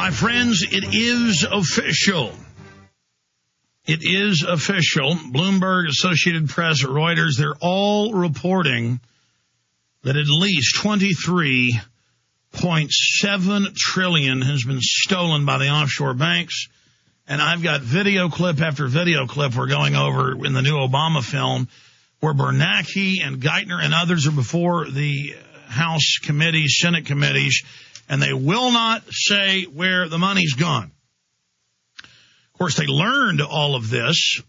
My friends, it is official. It is official. Bloomberg, Associated Press, Reuters, they're all reporting that at least $23.7 trillion has been stolen by the offshore banks. And I've got video clip after video clip we're going over in the new Obama film where Bernanke and Geithner and others are before the House committees, Senate committees, and they will not say where the money's gone. Of course, they learned all of this.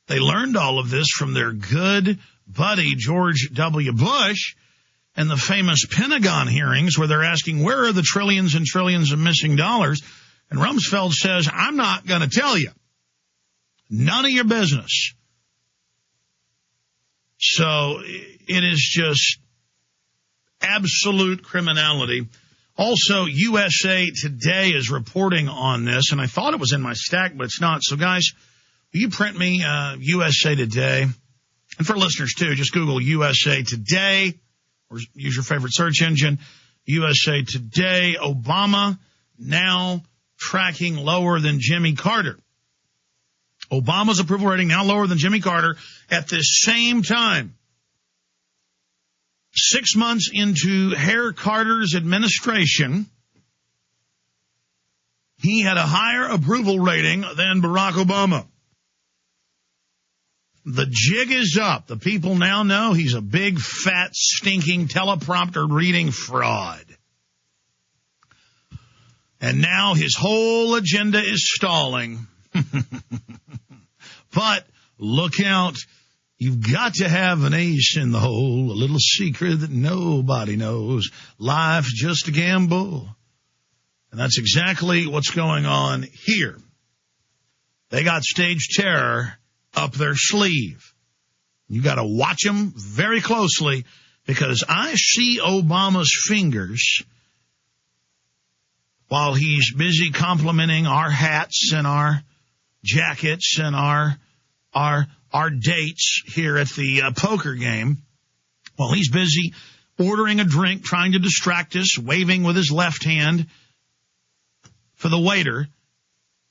They learned all of this from their good buddy, George W. Bush, and the famous Pentagon hearings where they're asking, where are the trillions and trillions of missing dollars? And Rumsfeld says, I'm not going to tell you. None of your business. So it is just absolute criminality. Also, USA Today is reporting on this, and I thought it was in my stack, but it's not. So, guys, will you print me USA Today? And for listeners, too, just Google USA Today or use your favorite search engine. USA Today, Obama now tracking lower than Jimmy Carter. Obama's approval rating now lower than Jimmy Carter at the same time. 6 months into Herr Carter's administration, he had a higher approval rating than Barack Obama. The jig is up. The people now know he's a big, fat, stinking teleprompter reading fraud. And now his whole agenda is stalling. But look out. You've got to have an ace in the hole, a little secret that nobody knows. Life's just a gamble. And that's exactly what's going on here. They got stage terror up their sleeve. You got to watch them very closely because I see Obama's fingers while he's busy complimenting our hats and our jackets and our dates here at the poker game. While he's busy ordering a drink, trying to distract us, waving with his left hand for the waiter,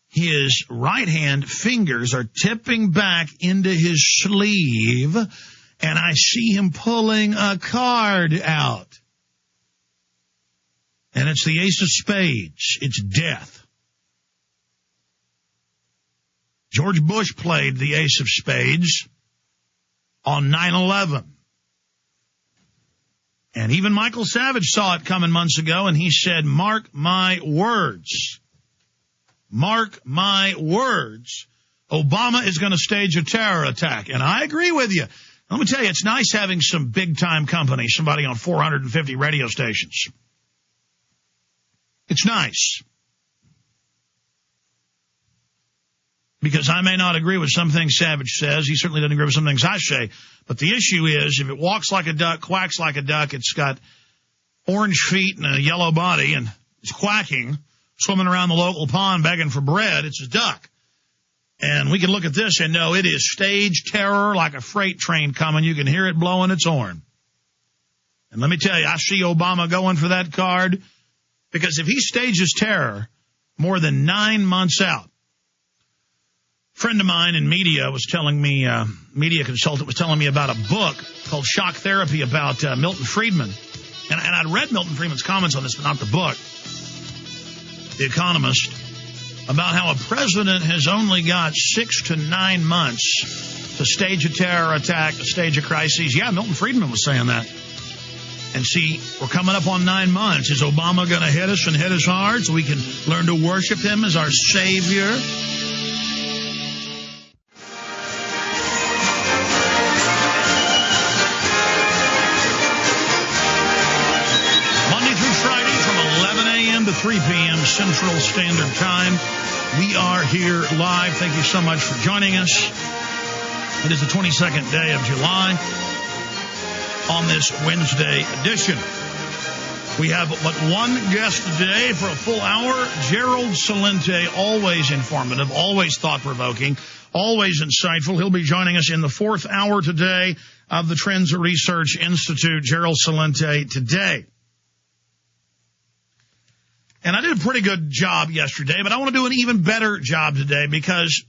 his right hand fingers are tipping back into his sleeve, and I see him pulling a card out. And it's the ace of spades. It's death. George Bush played the ace of spades on 9/11. And even Michael Savage saw it coming months ago, and he said, mark my words. Mark my words. Obama is going to stage a terror attack. And I agree with you. Let me tell you, it's nice having some big-time company, somebody on 450 radio stations. It's nice. Because I may not agree with some things Savage says. He certainly doesn't agree with some things I say. But the issue is, if it walks like a duck, quacks like a duck, it's got orange feet and a yellow body, and it's quacking, swimming around the local pond begging for bread, it's a duck. And we can look at this and know it is stage terror like a freight train coming. You can hear it blowing its horn. And let me tell you, I see Obama going for that card, because if he stages terror more than 9 months out, a friend of mine in media was telling me, media consultant was telling me about a book called Shock Therapy about Milton Friedman. And I'd read Milton Friedman's comments on this, but not the book, The Economist, about how a president has only got 6 to 9 months to stage a terror attack, to stage a crisis. Yeah, Milton Friedman was saying that. And see, we're coming up on 9 months. Is Obama going to hit us and hit us hard so we can learn to worship him as our savior? Monday through Friday from 11 a.m. to 3 p.m. Central Standard Time. We are here live. Thank you so much for joining us. It is the 22nd day of July. On this Wednesday edition, we have but one guest today for a full hour. Gerald Celente, always informative, always thought-provoking, always insightful. He'll be joining us in the 4th hour today of the Trends Research Institute. Gerald Celente today. And I did a pretty good job yesterday, but I want to do an even better job today because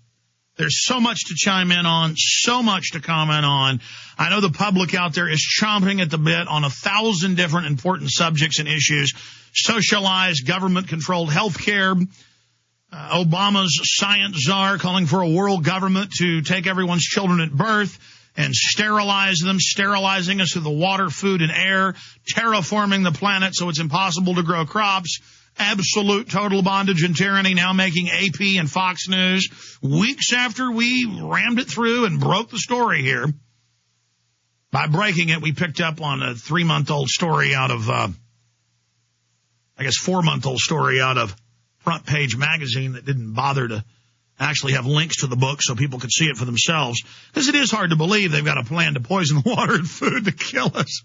there's so much to chime in on, so much to comment on. I know the public out there is chomping at the bit on 1,000 different important subjects and issues. Socialized, government-controlled health care, Obama's science czar calling for a world government to take everyone's children at birth and sterilize them, sterilizing us through the water, food, and air, terraforming the planet so it's impossible to grow crops, absolute total bondage and tyranny, now making AP and Fox News weeks after we rammed it through and broke the story here. By breaking it, we picked up on a 3-month-old story out of, 4-month-old story out of Front Page Magazine that didn't bother to actually have links to the book so people could see it for themselves. Because it is hard to believe they've got a plan to poison the water and food to kill us.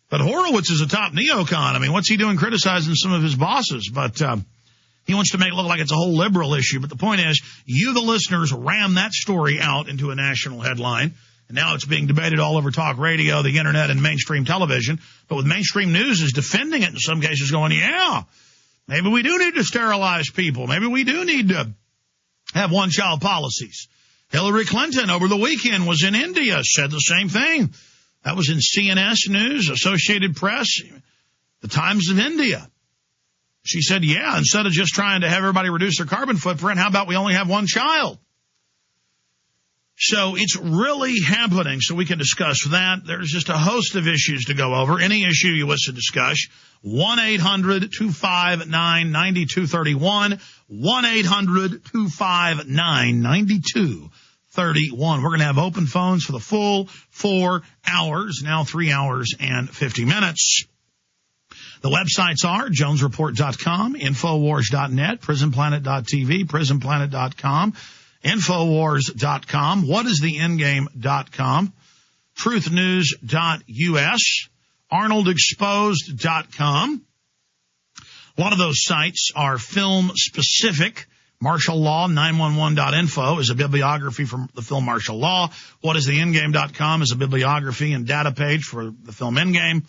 But Horowitz is a top neocon. I mean, what's he doing criticizing some of his bosses? But he wants to make it look like it's a whole liberal issue. But the point is, you, the listeners, ram that story out into a national headline. And now it's being debated all over talk radio, the internet, and mainstream television. But with mainstream news is defending it in some cases, going, yeah, maybe we do need to sterilize people. Maybe we do need to have one-child policies. Hillary Clinton over the weekend was in India, said the same thing. That was in CNS News, Associated Press, the Times of India. She said, yeah, instead of just trying to have everybody reduce their carbon footprint, how about we only have one child? So it's really happening, so we can discuss that. There's just a host of issues to go over. Any issue you wish to discuss, 1-800-259-9231, 1-800-259-9231. We're going to have open phones for the full 4 hours, now 3 hours and 50 minutes. The websites are jonesreport.com, infowars.net, prisonplanet.tv, prisonplanet.com, infowars.com, whatistheendgame.com, truthnews.us, arnoldexposed.com. A lot of those sites are film-specific. Martial Law, 911.info is a bibliography from the film Martial Law. Whatistheendgame.com is a bibliography and data page for the film Endgame.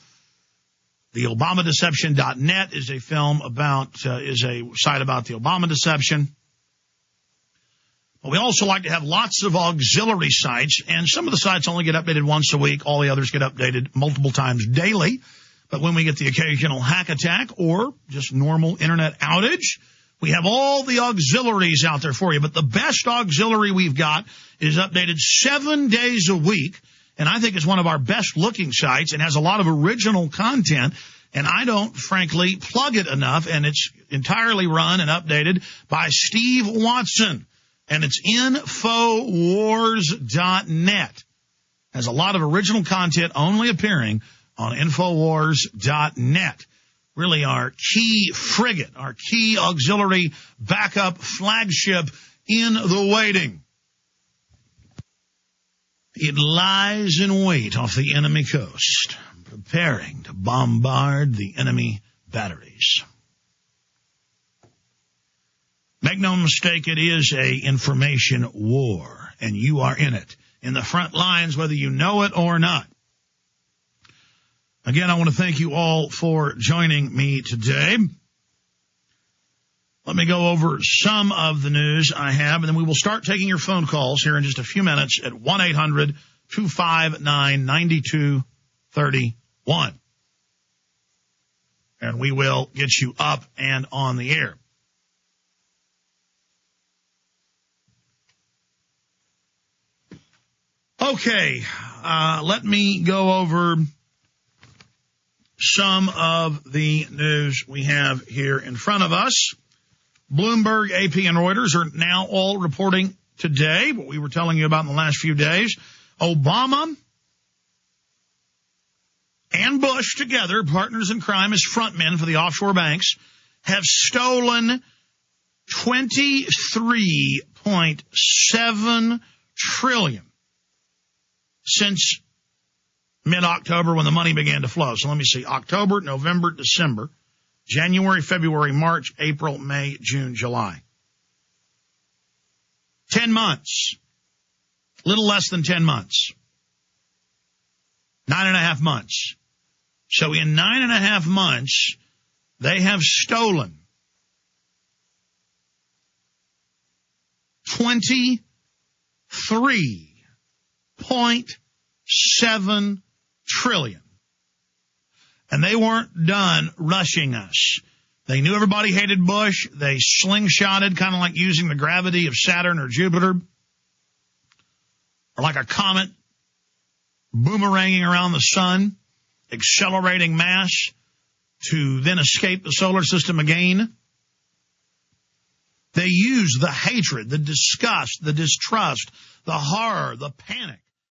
The ObamaDeception.net is a site about the Obama deception. But we also like to have lots of auxiliary sites, and some of the sites only get updated once a week. All the others get updated multiple times daily. But when we get the occasional hack attack or just normal internet outage, we have all the auxiliaries out there for you. But the best auxiliary we've got is updated 7 days a week, and I think it's one of our best-looking sites and has a lot of original content, and I don't, frankly, plug it enough, and it's entirely run and updated by Steve Watson, and it's Infowars.net. Has a lot of original content only appearing on Infowars.net. Really our key frigate, our key auxiliary backup flagship in the waiting. It lies in wait off the enemy coast, preparing to bombard the enemy batteries. Make no mistake, it is a information war, and you are in it, in the front lines, whether you know it or not. Again, I want to thank you all for joining me today. Let me go over some of the news I have, and then we will start taking your phone calls here in just a few minutes at 1-800-259-9231. And we will get you up and on the air. Okay, let me go over some of the news we have here in front of us. Bloomberg, AP, and Reuters are now all reporting today what we were telling you about in the last few days. Obama and Bush together, partners in crime as frontmen for the offshore banks, have stolen $23.7 trillion since mid-October when the money began to flow. So let me see. October, November, December, January, February, March, April, May, June, July. 10 months. Little less than 10 months. 9.5 months. So in 9.5 months, They have stolen $23.7 trillion. And they weren't done rushing us. They knew everybody hated Bush. They slingshotted, kind of like using the gravity of Saturn or Jupiter, or like a comet boomeranging around the sun, accelerating mass to then escape the solar system again. They use the hatred, the disgust, the distrust, the horror, the panic